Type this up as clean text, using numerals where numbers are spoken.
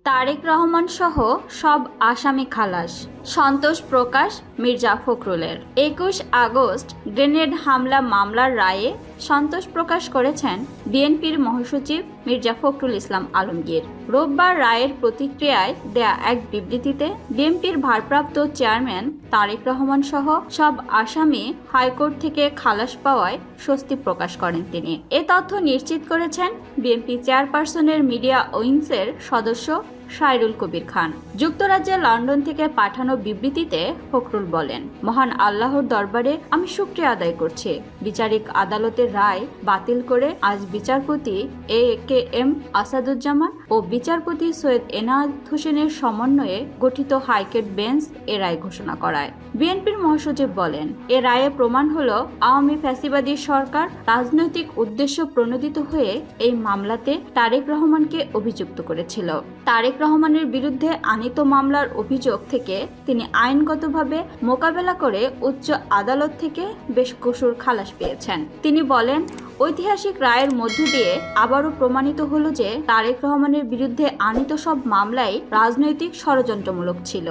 তারেক রহমান সহ সব আসামি খালাস, সন্তোষ প্রকাশ মির্জা ফখরুলের। ২১ আগস্ট গ্রেনেড হামলা মামলার রায়ে সন্তোষ প্রকাশ করেছেন বিএনপির মহাসচিব মির্জা ফখরুল ইসলাম আলমগীর। রোববার রায়ের প্রতিক্রিয়ায় দেয়া এক বিবৃতিতে বিএনপির ভারপ্রাপ্ত চেয়ারম্যান তারেক রহমান সহ সব আসামি হাইকোর্ট থেকে খালাস পাওয়ায় স্বস্তি প্রকাশ করেন তিনি। এ তথ্য নিশ্চিত করেছেন বিএনপি চেয়ারপারসনের মিডিয়া উইংসের সদস্য শায়রুল কবির খান। যুক্তরাজ্যের লন্ডন থেকে পাঠানো বিবৃতিতে ফখরুল বলেন, মহান আল্লাহর দরবারে আমি শুকরিয়া আদায় করছি, বিচারিক আদালতের রায় বাতিল করে আজ বিচারপতি AKM আসাদুজ্জামান ও বিচারপতি সৈয়দ এনায়েত হোসেনের সমন্বয়ে গঠিত হাইকোর্ট বেঞ্চ এ রায় ঘোষণা করায়। বিএনপির মহাসচিব বলেন, এ রায়ে প্রমাণ হলো আওয়ামী ফ্যাসিবাদী সরকার রাজনৈতিক উদ্দেশ্য প্রণোদিত হয়ে এই মামলাতে তারেক রহমানকে অভিযুক্ত করেছিল। তারেক রহমানের বিরুদ্ধে আনীত মামলার অভিযোগ থেকে তিনি আইনগতভাবে মোকাবেলা করে উচ্চ আদালত থেকে বেশ কসুর খালাস পেয়েছেন। তিনি বলেন, ঐতিহাসিক রায়ের মধ্য দিয়ে আবারও প্রমাণিত হলো যে তারেক রহমানের বিরুদ্ধে আনীত সব মামলাই রাজনৈতিক ষড়যন্ত্রমূলক ছিল।